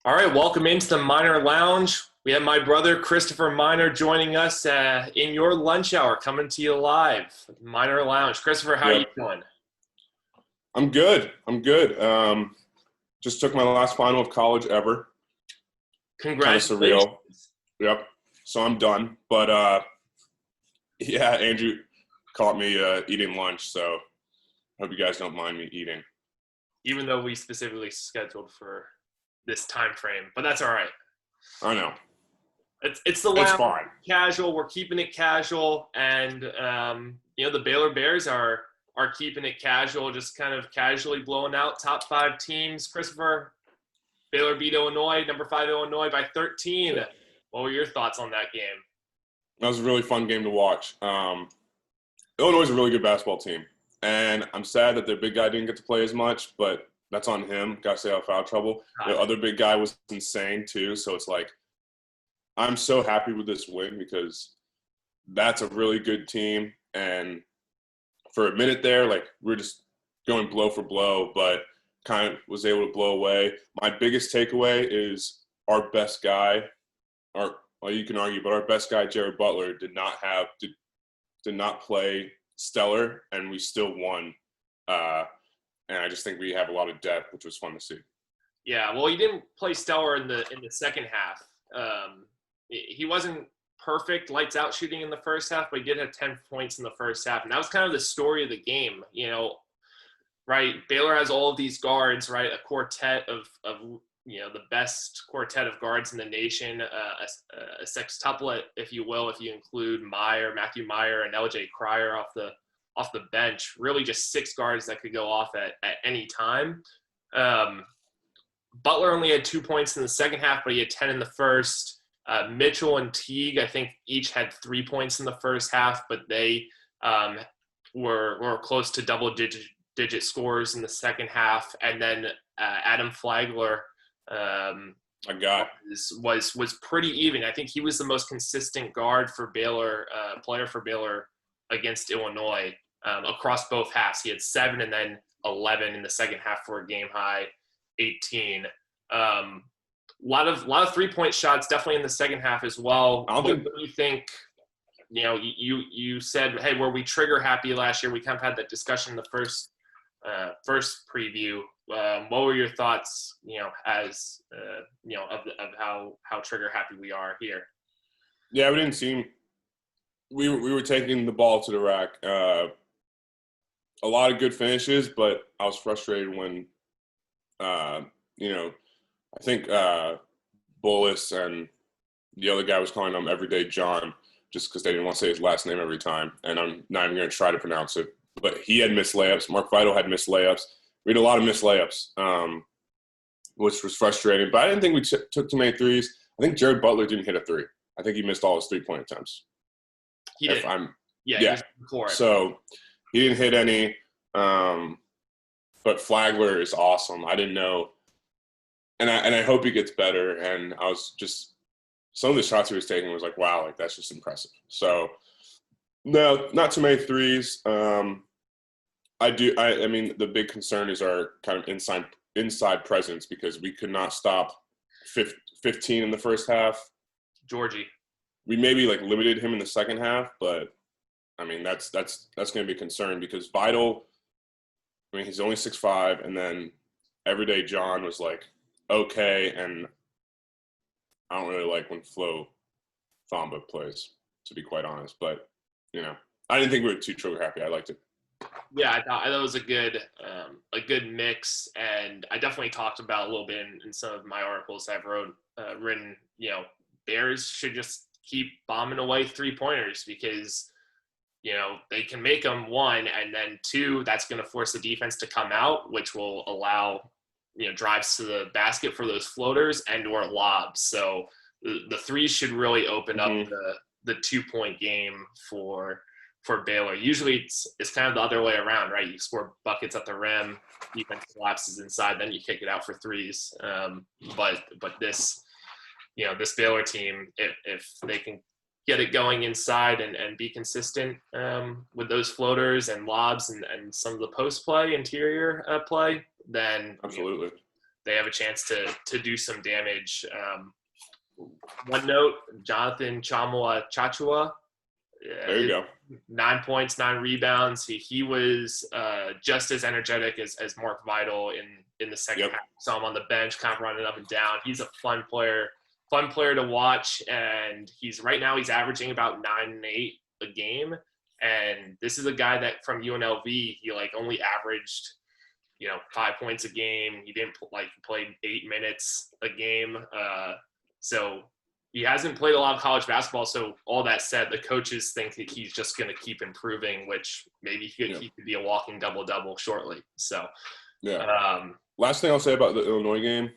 All right, welcome into the Minor Lounge. We have my brother Christopher Minor joining us in your lunch hour, coming to you live. Minor Lounge. Christopher, how are you Yep. doing? I'm good. I'm good. Just took my last final of college ever. Kind of Congratulations. surreal. Yep. So I'm done. But yeah, Andrew caught me eating lunch, so hope you guys don't mind me eating. Even though we specifically scheduled for this time frame, but that's all right. I know. It's the It's lounge, fine. casual. We're keeping it casual, and the Baylor Bears are keeping it casual, just kind of casually blowing out top five teams. Christopher, Baylor beat Illinois, number 5 Illinois by 13. What were your thoughts on that game? That was a really fun game to watch. Illinois is a really good basketball team, and I'm sad that their big guy didn't get to play as much, but that's on him. Got to stay out of foul trouble. The other big guy was insane too, so it's like I'm so happy with this win because that's a really good team. And for a minute there, like we're just going blow for blow, but kind of was able to blow away. My biggest takeaway is our best guy, or well, you can argue, but our best guy, Jared Butler, did not play stellar, and we still won. And I just think we have a lot of depth, which was fun to see. Yeah, well, he didn't play stellar in the second half. He wasn't perfect, lights out shooting in the first half, but he did have 10 points in the first half, and that was kind of the story of the game. Right? Baylor has all of these guards, right? A quartet of the best quartet of guards in the nation, a sextuplet, if you will, if you include Matthew Meyer, and LJ Cryer off the bench. Really, just 6 guards that could go off at any time. Butler only had 2 points in the second half, but he had 10 in the first. Mitchell and Teague, I think, each had 3 points in the first half, but they were close to double-digit scores in the second half. And then Adam Flagler was pretty even. I think he was the most consistent guard for Baylor, player for Baylor against Illinois across both halves. He had 7 and then 11 in the second half for a game high 18. A lot of 3-point shots definitely in the second half as well. What do you think? You said, hey, were we trigger happy last year? We kind of had that discussion in the first preview. What were your thoughts, as of how trigger happy we are here? Yeah, we didn't seem we were taking the ball to the rack. A lot of good finishes, but I was frustrated when I think Bullis and the other guy was calling him Everyday John just because they didn't want to say his last name every time, and I'm not even going to try to pronounce it. But he had missed layups. Mark Vital had missed layups. We had a lot of missed layups, which was frustrating. But I didn't think we took too many threes. I think Jared Butler didn't hit a three. I think he missed all his 3-point attempts. He did. Yeah. So he didn't hit any. But Flagler is awesome. I didn't know. And I hope he gets better. And I was just – some of the shots he was taking was like, wow, like that's just impressive. So, no, not too many threes. I mean, the big concern is our kind of inside presence because we could not stop 15 in the first half. Georgie. We maybe like limited him in the second half, but I mean that's going to be a concern because Vital, I mean he's only 6'5", and then Everyday John was like okay, and I don't really like when Flo Thamba plays, to be quite honest. But I didn't think we were too trigger happy. I liked it. Yeah, I thought it was a good mix, and I definitely talked about a little bit in some of my articles I've written. Bears should just keep bombing away 3-pointers because they can make them, 1, and then 2, that's going to force the defense to come out, which will allow drives to the basket for those floaters and or lobs. So the 3 should really open up the 2-point game for Baylor. Usually it's kind of the other way around, right? You score buckets at the rim, defense collapses inside, then you kick it out for 3s. But this Baylor team, if they can get it going inside and be consistent with those floaters and lobs and some of the post play, interior play, then absolutely they have a chance to do some damage. One note: Jonathan Chamua Chachua. There you go. 9 points, 9 rebounds. He was just as energetic as Mark Vital in the second half. Saw him on the bench, kind of running up and down. He's a fun player to watch, and he's averaging about 9 and 8 a game. And this is a guy that from UNLV, he like only averaged 5 points a game. He didn't play 8 minutes a game. So he hasn't played a lot of college basketball. So all that said, the coaches think that he's just going to keep improving, which maybe he could be a walking double-double shortly. So, last thing I'll say about the Illinois game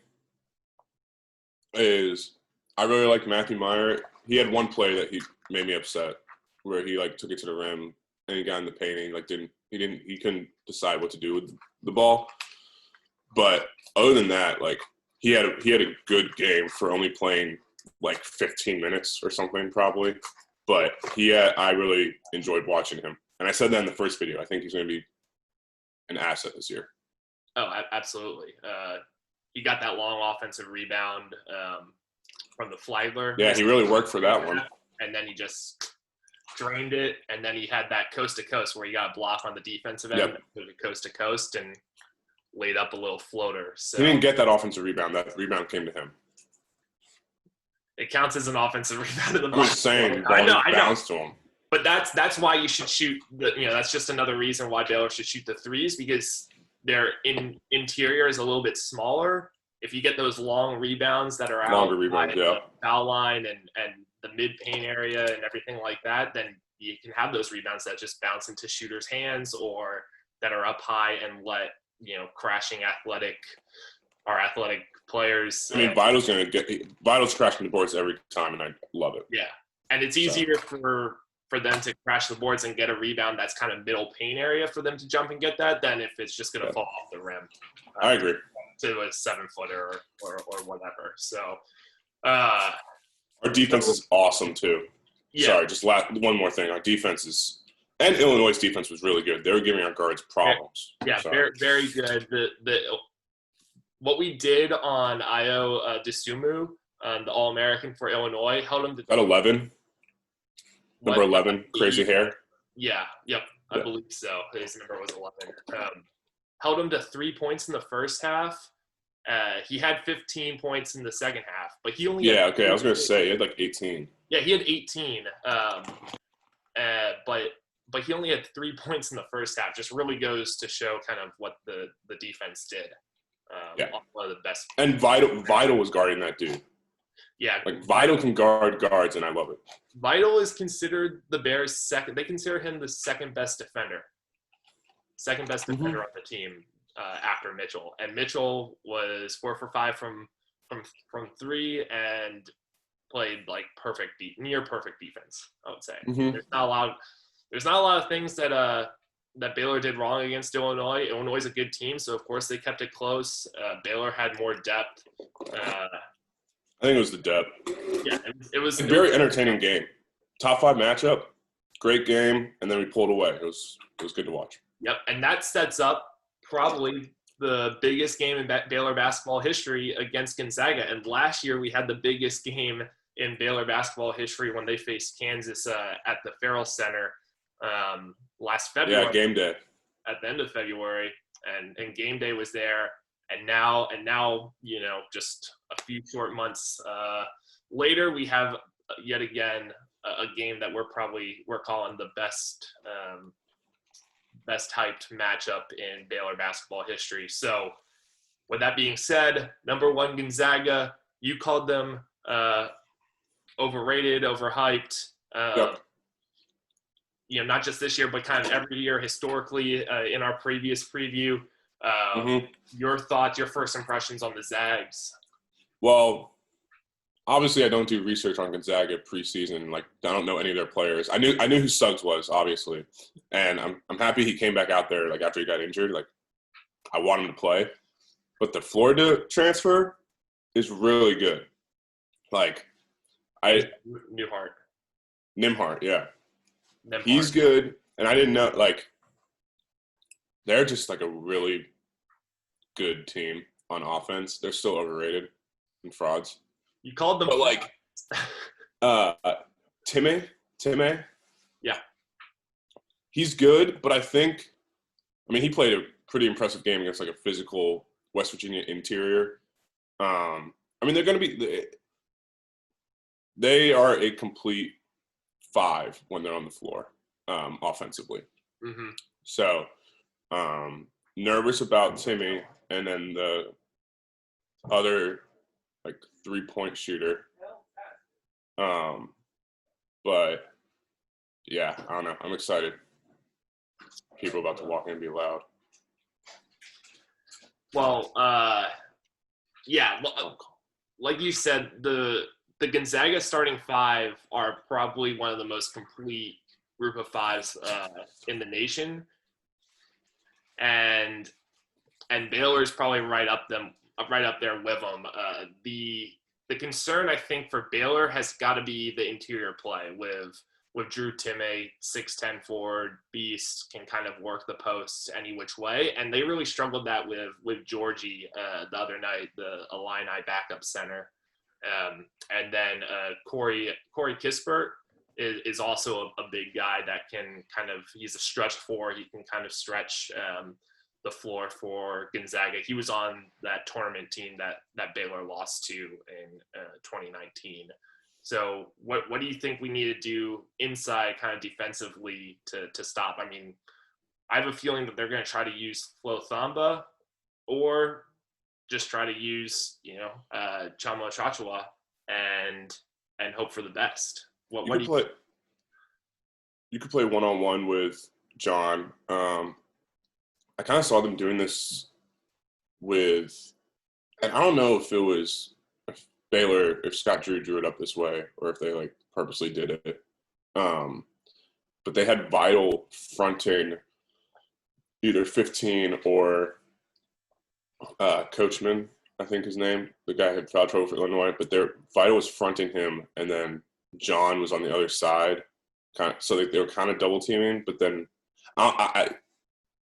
is I really like Matthew Meyer. He had one play that he made me upset, where he took it to the rim and he got in the paint and he couldn't decide what to do with the ball. But other than that, he had a good game for only playing 15 minutes or something probably. But I really enjoyed watching him. And I said that in the first video. I think he's going to be an asset this year. Oh, absolutely. He got that long offensive rebound from the Flagler. Yeah, he really worked for that one. And then he just drained it. And then he had that coast-to-coast where he got a block on the defensive end, coast-to-coast, and laid up a little floater. So he didn't get that offensive rebound. That rebound came to him. It counts as an offensive rebound. I'm just saying, I know. Bounced to him. But that's why you should shoot that's just another reason why Baylor should shoot the threes, because their interior is a little bit smaller. If you get those long rebounds that are out the foul line and the mid-paint area and everything like that, then you can have those rebounds that just bounce into shooters' hands or that are up high and let crashing athletic players. I mean, Vital's crashing the boards every time, and I love it. Yeah, and it's easier for them to crash the boards and get a rebound that's kind of middle paint area for them to jump and get that than if it's just going to fall off the rim. I agree. To a 7-footer or whatever. So, our defense is awesome too. Yeah. Sorry, just one more thing. Our defense and Illinois' defense was really good. They were giving our guards problems. Yeah, very, very good. What we did on Io DeSumo, the All-American for Illinois, held him to at 11. Number 11, crazy hair. Yeah, yep, I believe so. His number was 11. Held him to 3 points in the first half. He had 15 points in the second half, but he only I was going to say, he had 18. Yeah, he had 18. But he only had 3 points in the first half. Just really goes to show kind of what the defense did. One of the best. And Vital was guarding that dude. Yeah. Vital can guard guards, and I love it. Vital is considered the Bears' second. They consider him the second best defender. Second best defender on the team after Mitchell. And Mitchell was 4 for 5 from 3 and played near perfect defense, I would say. There's not a lot of things that Baylor did wrong against Illinois. Illinois is a good team, so of course they kept it close. Baylor had more depth. I think it was the depth. Yeah, it was a very entertaining game. Top 5 matchup, great game, and then we pulled away. It was good to watch. Yep, and that sets up probably the biggest game in Baylor basketball history against Gonzaga. And last year we had the biggest game in Baylor basketball history when they faced Kansas at the Farrell Center last February. Yeah, game day. At the end of February, and game day was there. And now, just a few short months later, we have yet again a game that we're calling the best hyped matchup in Baylor basketball history. So, with that being said, number 1 Gonzaga, you called them overrated, overhyped. Not just this year, but kind of every year historically in our previous preview. Your thoughts, your first impressions on the Zags? Well, obviously I don't do research on Gonzaga preseason. I don't know any of their players. I knew who Suggs was, obviously, and I'm happy he came back out there after he got injured. I want him to play, but the Florida transfer is really good. Nimhart, yeah, he's good, and I didn't know they're just a really good team. on offense. They're still overrated and frauds. You called them But like uh Timmy, yeah. he's good, but he played a pretty impressive game against like a physical West Virginia interior. They're going to be – they are a complete 5 when they're on the floor offensively. Mm-hmm. So nervous about Timmy and then the other like 3-point shooter. But yeah, I don't know. I'm excited. People about to walk in and be loud. Well, yeah, like you said, the Gonzaga starting 5 are probably one of the most complete group of 5s in the nation, and Baylor's probably right up there with them. The concern I think for Baylor has got to be the interior play with Drew Timme, 6'10" forward, beast, can kind of work the posts any which way. And they really struggled that with Georgie the other night, the Illini backup center. And then Corey Kispert is also a big guy that can kind of, he's a stretch 4. He can kind of stretch the floor for Gonzaga. He was on that tournament team that Baylor lost to in 2019. So what do you think we need to do inside kind of defensively to stop? I mean, I have a feeling that they're going to try to use Flo Thamba or just try to use, Chama Chachua and hope for the best. You could play one-on-one with John. I kind of saw them doing this with, and I don't know if it was Baylor, if Scott Drew drew it up this way or if they like purposely did it. But they had Vital fronting either 15 or Coachman, I think his name. The guy had foul trouble for Illinois, but Vital was fronting him, and then John was on the other side. So they were kind of double teaming, but then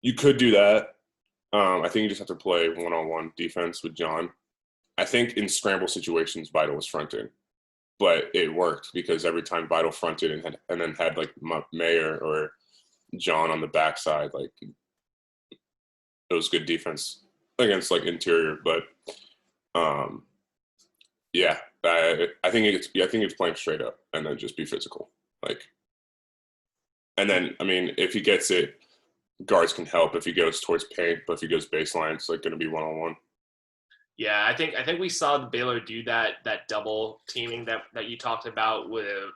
you could do that. I think you just have to play one-on-one defense with John. I think in scramble situations, Vital was fronting, but it worked because every time Vital fronted and then had like Mayer or John on the backside, like it was good defense against like interior. But yeah, I think it's playing straight up and then just be physical, like. And then if he gets it, guards can help if he goes towards paint, but if he goes baseline, it's like going to be one-on-one. Yeah, I think we saw the Baylor do that double teaming that you talked about with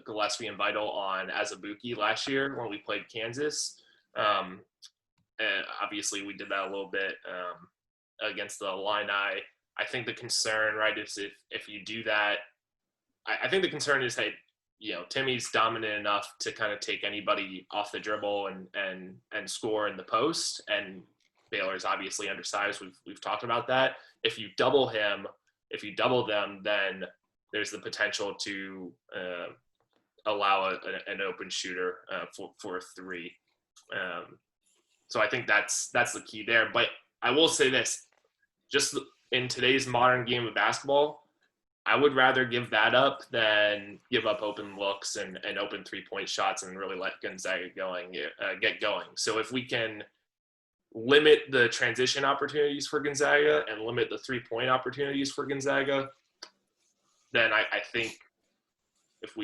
Gillespie and Vital on Azubuike last year when we played Kansas. And obviously, we did that a little bit against the Illini. I think the concern, right, is if you do that, I think the concern is that Timmy's dominant enough to kind of take anybody off the dribble and score in the post, and Baylor's obviously undersized. We've talked about that. If you double them, then there's the potential to allow an open shooter for a 3. So I think that's the key there. But I will say this, just in today's modern game of basketball, I would rather give that up than give up open looks and open 3-point shots and really let Gonzaga get going. So if we can limit the transition opportunities for Gonzaga and limit the 3-point opportunities for Gonzaga, then I think if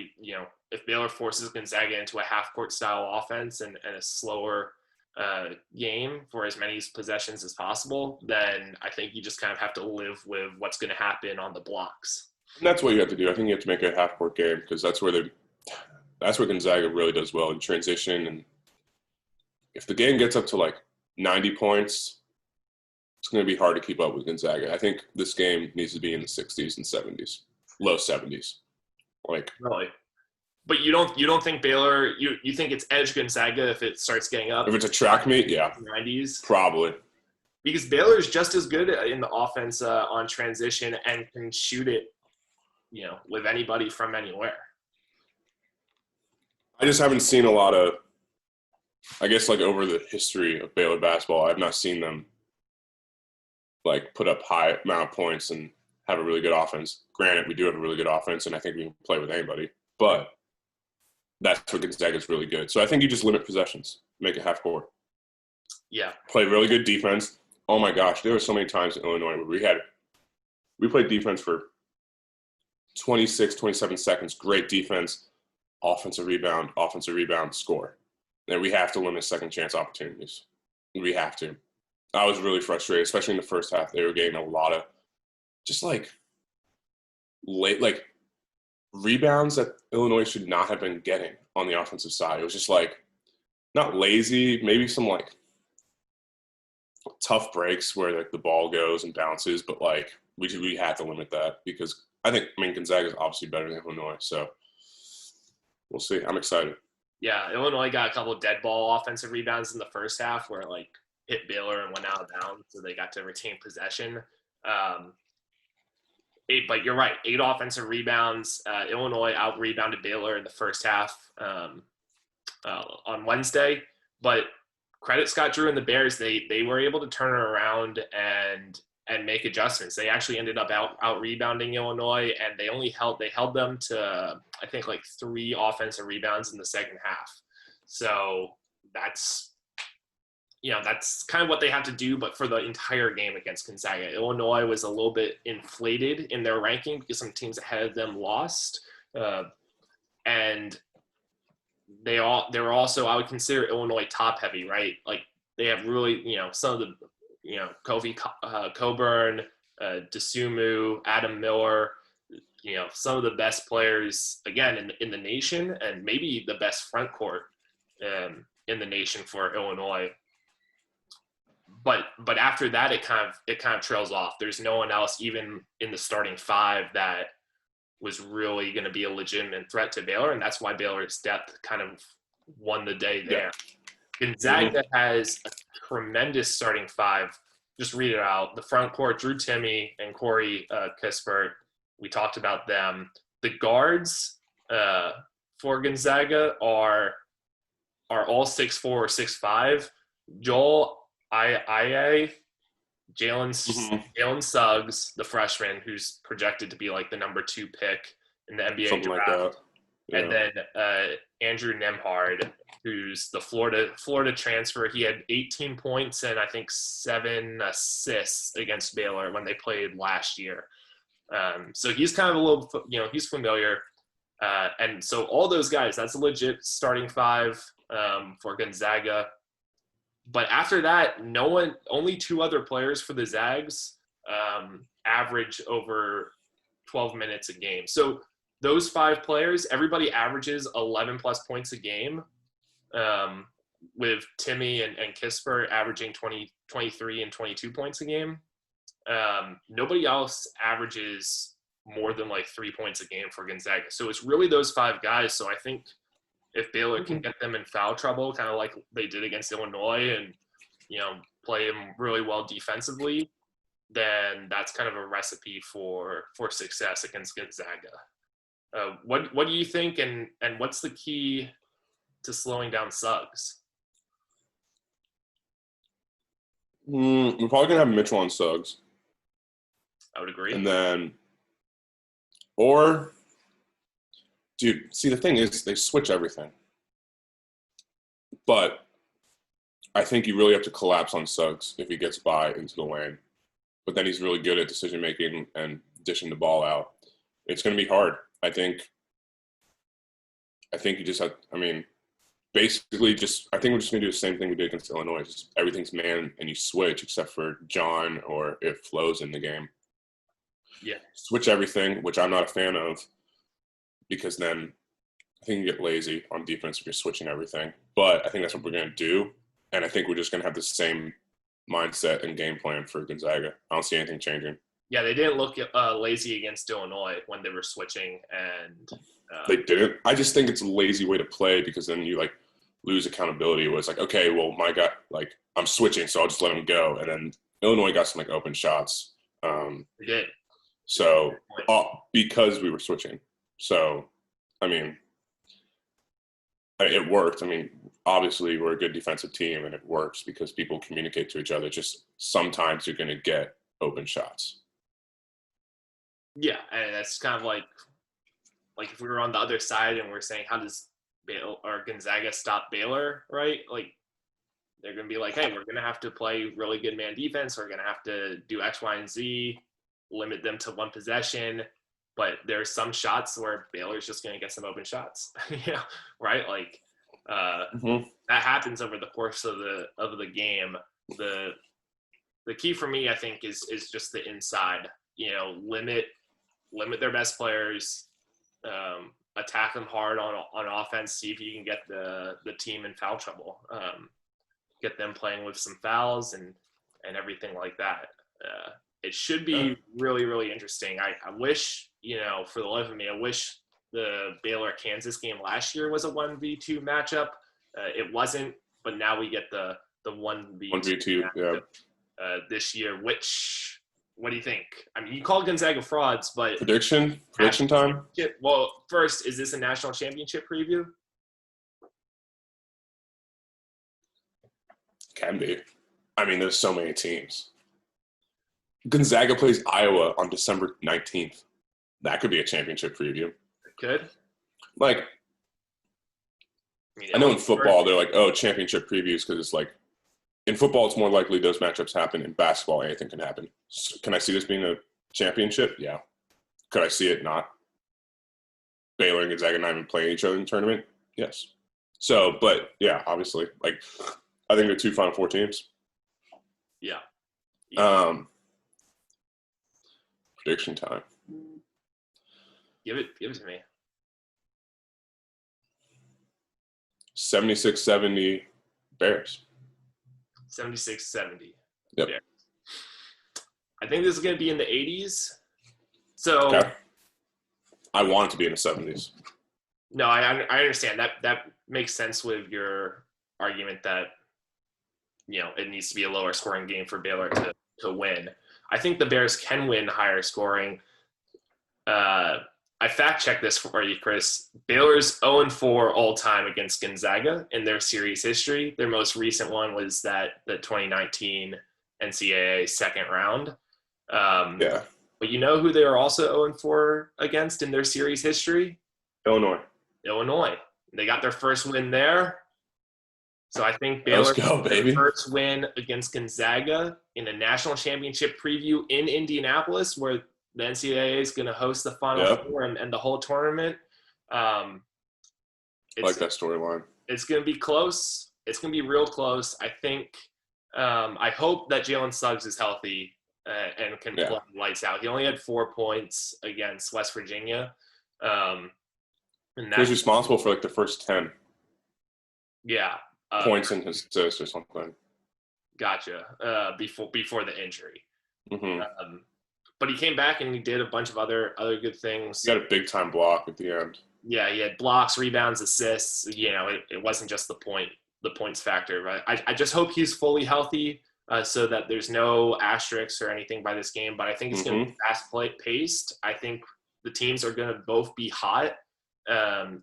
Baylor forces Gonzaga into a half-court style offense and a slower game for as many possessions as possible, then I think you just kind of have to live with what's going to happen on the blocks. And that's what you have to do. I think you have to make it a half-court game because that's where Gonzaga really does well in transition. And if the game gets up to like 90 points, it's going to be hard to keep up with Gonzaga. I think this game needs to be in the 60s and 70s, low 70s. Like really. But you don't think Baylor? You think it's edge Gonzaga if it starts getting up? If it's a track meet, yeah, 90s probably. Because Baylor is just as good in the offense on transition and can shoot it, with anybody from anywhere. I just haven't seen a lot of. I guess like over the history of Baylor basketball, I've not seen them like put up high amount of points and have a really good offense. Granted, we do have a really good offense, and I think we can play with anybody. But that's what Gonzaga is really good. So I think you just limit possessions, make it half court. Yeah. Play really good defense. Oh my gosh, there were so many times in Illinois where we played defense for 26, 27 seconds. Great defense, offensive rebound, score. And we have to limit second chance opportunities. We have to. I was really frustrated, especially in the first half. They were getting a lot of just like late, like rebounds that Illinois should not have been getting on the offensive side. It was just like not lazy, maybe some like tough breaks where like the ball goes and bounces, but like we had to limit that because I mean Gonzaga is obviously better than Illinois, so we'll see. I'm excited. Yeah, Illinois got a couple of dead ball offensive rebounds in the first half where like hit Baylor and went out of bounds, so they got to retain possession. But you're right, 8 offensive rebounds. Illinois out-rebounded Baylor in the first half on Wednesday. But credit Scott Drew and the Bears, they were able to turn it around and make adjustments. They actually ended up out-rebounding Illinois, and they held them to, I think, like 3 offensive rebounds in the second half. So that's kind of what they have to do, but for the entire game against Gonzaga. Illinois was a little bit inflated in their ranking because some teams ahead of them lost. And they were also, I would consider Illinois top heavy, right? Like they have really, some of the, Kofi Coburn, Desumu, Adam Miller, some of the best players, again, in the nation, and maybe the best front court in the nation for Illinois. But after that, it kind of trails off. There's no one else, even in the starting 5, that was really going to be a legitimate threat to Baylor, and that's why Baylor's depth kind of won the day there. Yeah. Gonzaga has a tremendous starting 5. Just read it out. The front court, Drew Timme and Corey Kispert. We talked about them. The guards for Gonzaga are all 6'4" or 6'5". Joel Jalen Suggs, the freshman, who's projected to be like the number 2 pick in the NBA Something draft. like that. Yeah. And then Andrew Nembhard, who's the Florida transfer. He had 18 points and I think 7 assists against Baylor when they played last year. So he's kind of a little, he's familiar. And so all those guys, that's a legit starting 5 for Gonzaga. But after that, only 2 other players for the Zags average over 12 minutes a game. So those 5 players, everybody averages 11 plus points a game, with Timme and Kispert averaging 23 and 22 points a game. Nobody else averages more than like 3 points a game for Gonzaga. So it's really those 5 guys. So I think if Baylor can get them in foul trouble, kind of like they did against Illinois, and play them really well defensively, then that's kind of a recipe for success against Gonzaga. What do you think, and what's the key to slowing down Suggs? We're probably gonna have Mitchell on Suggs. I would agree. And then, or, dude, see, the thing is, they switch everything. But I think you really have to collapse on Suggs if he gets by into the lane. But then he's really good at decision-making and dishing the ball out. It's going to be hard. I think you just have, basically I think we're just going to do the same thing we did against Illinois. Just everything's man and you switch except for John or if Flo's in the game. Yeah. Switch everything, which I'm not a fan of, because then I think you get lazy on defense if you're switching everything. But I think that's what we're going to do. And I think we're just going to have the same mindset and game plan for Gonzaga. I don't see anything changing. Yeah, they didn't look lazy against Illinois when they were switching. And they didn't. I just think it's a lazy way to play because then you, lose accountability. It was like, okay, well, my guy, I'm switching, so I'll just let him go. And then Illinois got some, open shots. They did. So because we were switching. So, it worked. Obviously we're a good defensive team and it works because people communicate to each other. Just sometimes you're going to get open shots. Yeah, and that's kind of like if we were on the other side and we're saying, how does Baylor or Gonzaga stop Baylor, right? Like, they're going to be like, hey, we're going to have to play really good man defense. We're going to have to do X, Y, and Z, limit them to one possession. But there's some shots where Baylor's just going to get some open shots, right? Like, that happens over the course of the game. The key for me, I think, is just the inside. Limit their best players, attack them hard on offense. See if you can get the team in foul trouble. Get them playing with some fouls and everything like that. It should be really, really interesting. I wish, for the life of me, I wish the Baylor-Kansas game last year was a 1v2 matchup. It wasn't, but now we get the 1v2 matchup, this year, which, what do you think? I mean, you call Gonzaga frauds, but... Prediction time? Well, first, is this a national championship preview? Can be. I mean, there's so many teams. Gonzaga plays Iowa on December 19th. That could be a championship preview. It could. Like, I know in football they're like, oh, championship previews, because it's like, in football it's more likely those matchups happen. In basketball, anything can happen. So can I see this being a championship? Yeah. Could I see it not? Baylor and Gonzaga not even playing each other in the tournament? Yes. So, but yeah, obviously, like, I think they're 2 Final Four teams. Yeah. Prediction time. Give it to me. 76-70 Bears. 76-70. Yep. Bears. I think this is going to be in the 80s. So okay. I want it to be in the 70s. No, I understand. That makes sense with your argument that it needs to be a lower scoring game for Baylor to win. I think the Bears can win higher scoring. I fact-checked this for you, Chris. Baylor's 0-4 all-time against Gonzaga in their series history. Their most recent one was the 2019 NCAA second round. Yeah. But you know who they were also 0-4 against in their series history? Illinois. They got their first win there. So I think Baylor their first win against Gonzaga in a national championship preview in Indianapolis, where the NCAA is going to host the Final Four and the whole tournament. I like that storyline. It's going to be close. It's going to be real close. I think. I hope that Jalen Suggs is healthy and can play lights out. He only had 4 points against West Virginia. And he was responsible for like the first 10. Yeah. Points in his assist or something. Gotcha. Before the injury. Mm-hmm. But he came back and he did a bunch of other good things. He got a big time block at the end. Yeah, he had blocks, rebounds, assists. It wasn't just the points factor. Right? I just hope he's fully healthy so that there's no asterisks or anything by this game. But I think it's going to be fast paced. I think the teams are going to both be hot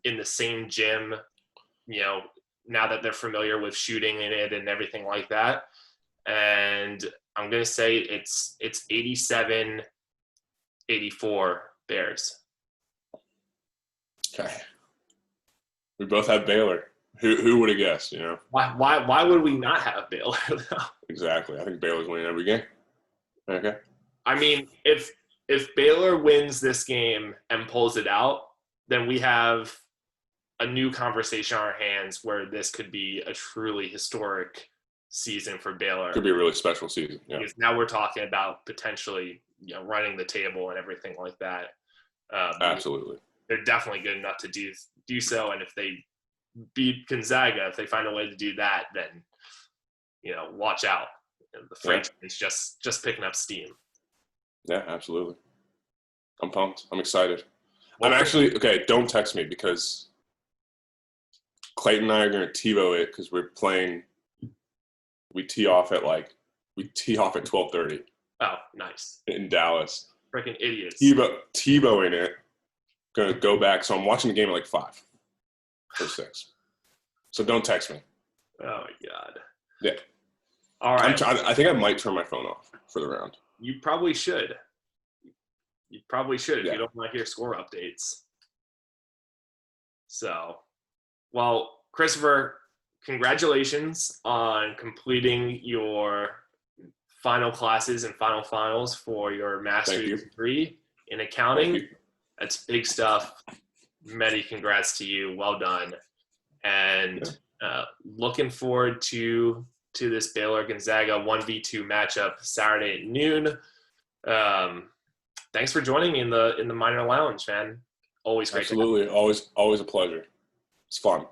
in the same gym. Now that they're familiar with shooting in it and everything like that. And I'm going to say it's 87-84 Bears. Okay. We both have Baylor. Who would have guessed, Why would we not have Baylor, though? Exactly. I think Baylor's winning every game. Okay. I mean, if Baylor wins this game and pulls it out, then we have a new conversation on our hands where this could be a truly historic season for Baylor. Could be a really special season. Yeah. Because now we're talking about potentially, running the table and everything like that. Absolutely. They're definitely good enough to do so. And if they beat Gonzaga, if they find a way to do that, then, watch out. The franchise is just picking up steam. Yeah, absolutely. I'm pumped. I'm excited. I'm actually, okay, don't text me because Clayton and I are going to TiVo it because we're playing. We tee off at 12:30. Oh, nice. In Dallas. Freaking idiots. TiVo in it. Going to go back. So I'm watching the game at 5 or 6. So don't text me. Oh, my God. Yeah. All right. I think I might turn my phone off for the round. you probably should. You probably should if Yeah. you don't want to hear score updates. So, well, Christopher, congratulations on completing your final classes and final finals for your master's degree in accounting. That's big stuff. Many congrats to you. Well done. And looking forward to this Baylor Gonzaga 1v2 matchup Saturday at noon. Thanks for joining me in the minor lounge, man. Always great. Absolutely. Always a pleasure. It's fun.